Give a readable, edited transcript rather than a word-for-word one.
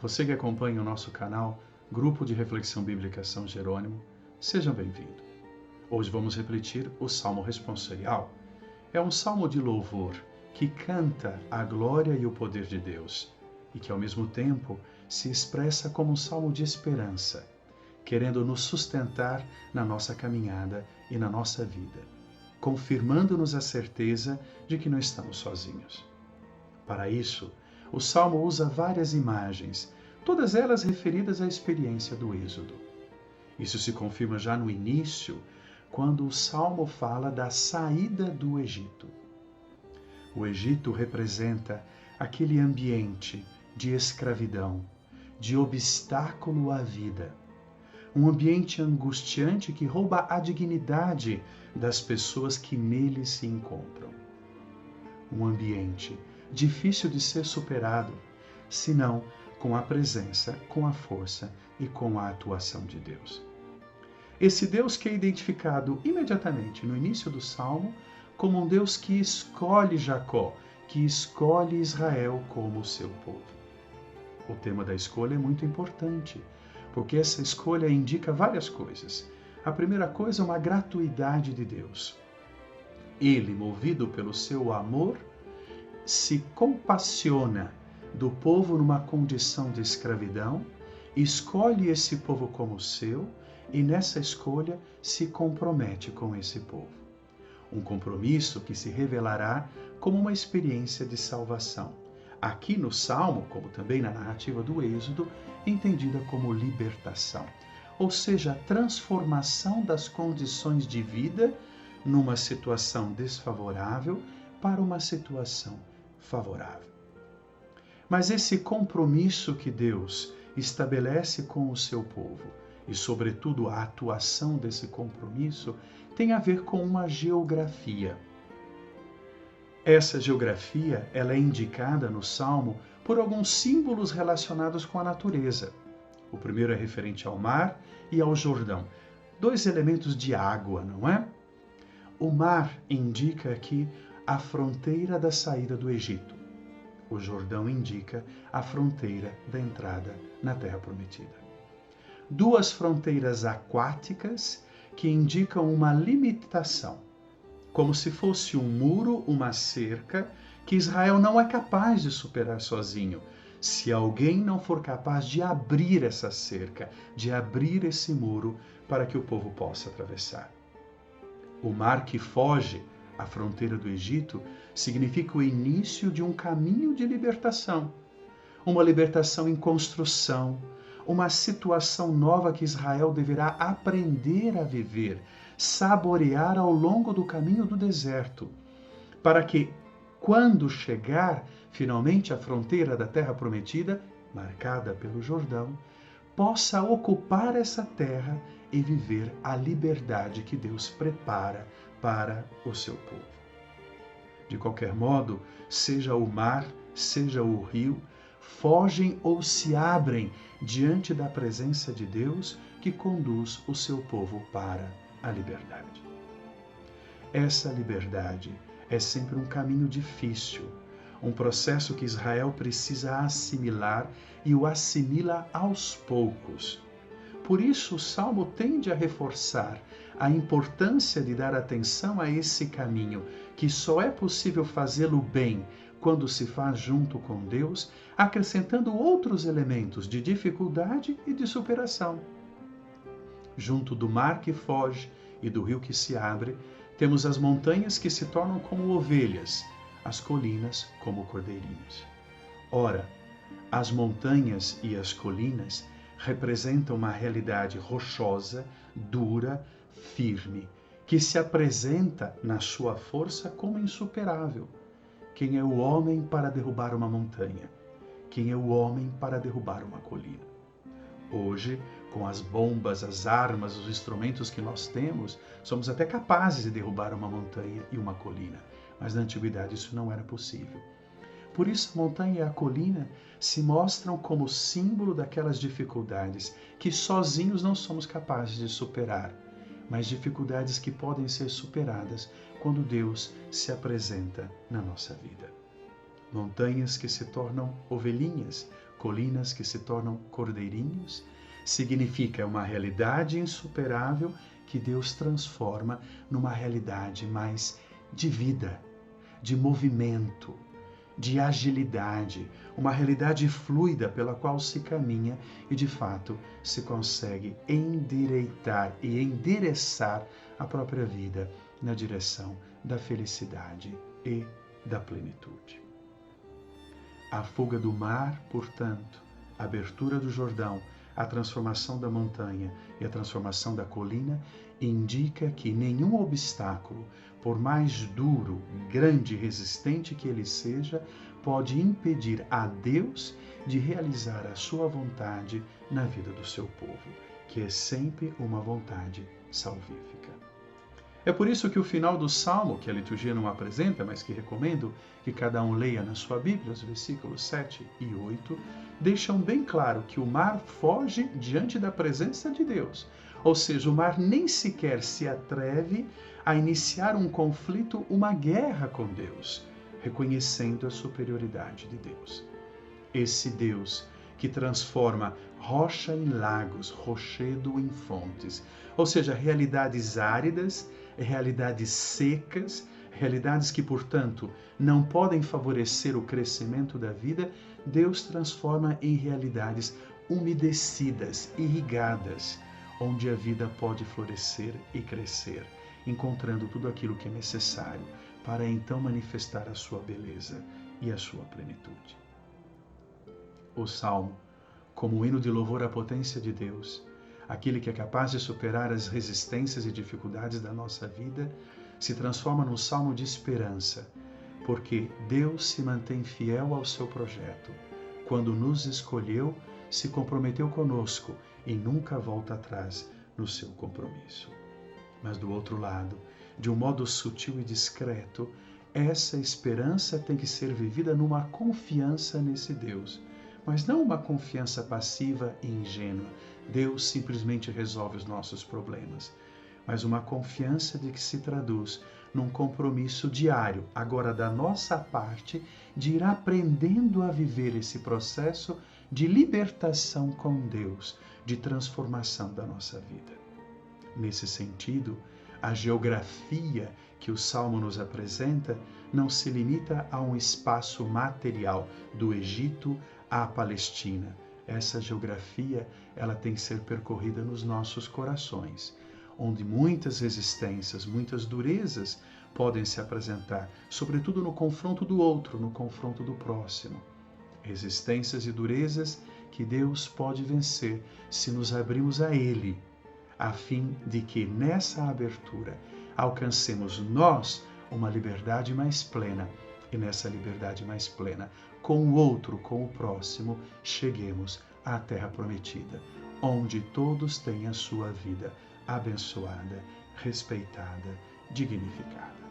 Você que acompanha o nosso canal, Grupo de Reflexão Bíblica São Jerônimo, seja bem-vindo. Hoje vamos refletir o Salmo Responsorial. É um salmo de louvor que canta a glória e o poder de Deus e que, ao mesmo tempo, se expressa como um salmo de esperança, querendo nos sustentar na nossa caminhada e na nossa vida, confirmando-nos a certeza de que não estamos sozinhos. Para isso, o Salmo usa várias imagens, todas elas referidas à experiência do Êxodo. Isso se confirma já no início, quando o Salmo fala da saída do Egito. O Egito representa aquele ambiente de escravidão, de obstáculo à vida. Um ambiente angustiante que rouba a dignidade das pessoas que nele se encontram. Um ambiente difícil de ser superado, senão com a presença, com a força e com a atuação de Deus. Esse Deus que é identificado imediatamente no início do Salmo como um Deus que escolhe Jacó, que escolhe Israel como seu povo. O tema da escolha é muito importante, porque essa escolha indica várias coisas. A primeira coisa é uma gratuidade de Deus. Ele, movido pelo seu amor, se compassiona do povo numa condição de escravidão, escolhe esse povo como seu e nessa escolha se compromete com esse povo. Um compromisso que se revelará como uma experiência de salvação. Aqui no Salmo, como também na narrativa do Êxodo, entendida como libertação, ou seja, a transformação das condições de vida numa situação desfavorável para uma situação favorável. Mas esse compromisso que Deus estabelece com o seu povo, e sobretudo a atuação desse compromisso, tem a ver com uma geografia. Essa geografia, ela é indicada no Salmo por alguns símbolos relacionados com a natureza. O primeiro é referente ao mar e ao Jordão. Dois elementos de água, não é? O mar indica aqui a fronteira da saída do Egito. O Jordão indica a fronteira da entrada na Terra Prometida. Duas fronteiras aquáticas que indicam uma limitação, como se fosse um muro, uma cerca, que Israel não é capaz de superar sozinho, se alguém não for capaz de abrir essa cerca, de abrir esse muro para que o povo possa atravessar. O mar que foge à fronteira do Egito significa o início de um caminho de libertação, uma libertação em construção, uma situação nova que Israel deverá aprender a viver, saborear ao longo do caminho do deserto, para que, quando chegar finalmente à fronteira da Terra Prometida, marcada pelo Jordão, possa ocupar essa terra e viver a liberdade que Deus prepara para o seu povo. De qualquer modo, seja o mar, seja o rio, fogem ou se abrem diante da presença de Deus que conduz o seu povo para a liberdade. Essa liberdade é sempre um caminho difícil, um processo que Israel precisa assimilar e o assimila aos poucos. Por isso, o Salmo tende a reforçar a importância de dar atenção a esse caminho, que só é possível fazê-lo bem quando se faz junto com Deus, acrescentando outros elementos de dificuldade e de superação. Junto do mar que foge e do rio que se abre, temos as montanhas que se tornam como ovelhas, as colinas como cordeirinhos. Ora, as montanhas e as colinas representam uma realidade rochosa, dura, firme, que se apresenta na sua força como insuperável. Quem é o homem para derrubar uma montanha? Quem é o homem para derrubar uma colina? Hoje, com as bombas, as armas, os instrumentos que nós temos, somos até capazes de derrubar uma montanha e uma colina. Mas na antiguidade isso não era possível. Por isso a montanha e a colina se mostram como símbolo daquelas dificuldades que sozinhos não somos capazes de superar, mas dificuldades que podem ser superadas quando Deus se apresenta na nossa vida. Montanhas que se tornam ovelhinhas, colinas que se tornam cordeirinhos, significa uma realidade insuperável que Deus transforma numa realidade mais de vida, de movimento, de agilidade, uma realidade fluida pela qual se caminha e, de fato, se consegue endireitar e endereçar a própria vida na direção da felicidade e da plenitude. A fuga do mar, portanto, a abertura do Jordão, a transformação da montanha e a transformação da colina indica que nenhum obstáculo, por mais duro, grande e resistente que ele seja, pode impedir a Deus de realizar a sua vontade na vida do seu povo, que é sempre uma vontade salvífica. É por isso que o final do Salmo, que a liturgia não apresenta, mas que recomendo que cada um leia na sua Bíblia, os versículos 7 e 8, deixam bem claro que o mar foge diante da presença de Deus. Ou seja, o mar nem sequer se atreve a iniciar um conflito, uma guerra com Deus, reconhecendo a superioridade de Deus. Esse Deus que transforma rocha em lagos, rochedo em fontes, ou seja, realidades áridas, realidades secas, realidades que, portanto, não podem favorecer o crescimento da vida, Deus transforma em realidades umedecidas, irrigadas, onde a vida pode florescer e crescer, encontrando tudo aquilo que é necessário para então manifestar a sua beleza e a sua plenitude. O Salmo, como um hino de louvor à potência de Deus, aquele que é capaz de superar as resistências e dificuldades da nossa vida, se transforma num salmo de esperança, porque Deus se mantém fiel ao seu projeto. Quando nos escolheu, se comprometeu conosco e nunca volta atrás no seu compromisso. Mas do outro lado, de um modo sutil e discreto, essa esperança tem que ser vivida numa confiança nesse Deus, mas não uma confiança passiva e ingênua. Deus simplesmente resolve os nossos problemas, mas uma confiança de que se traduz num compromisso diário, agora da nossa parte, de ir aprendendo a viver esse processo de libertação com Deus, de transformação da nossa vida. Nesse sentido, a geografia que o Salmo nos apresenta não se limita a um espaço material do Egito à Palestina. Essa geografia, ela tem que ser percorrida nos nossos corações, onde muitas resistências, muitas durezas podem se apresentar, sobretudo no confronto do outro, no confronto do próximo. Resistências e durezas que Deus pode vencer se nos abrimos a Ele, a fim de que nessa abertura alcancemos nós uma liberdade mais plena e nessa liberdade mais plena, com o outro, com o próximo, cheguemos à terra prometida, onde todos têm a sua vida abençoada, respeitada, dignificada.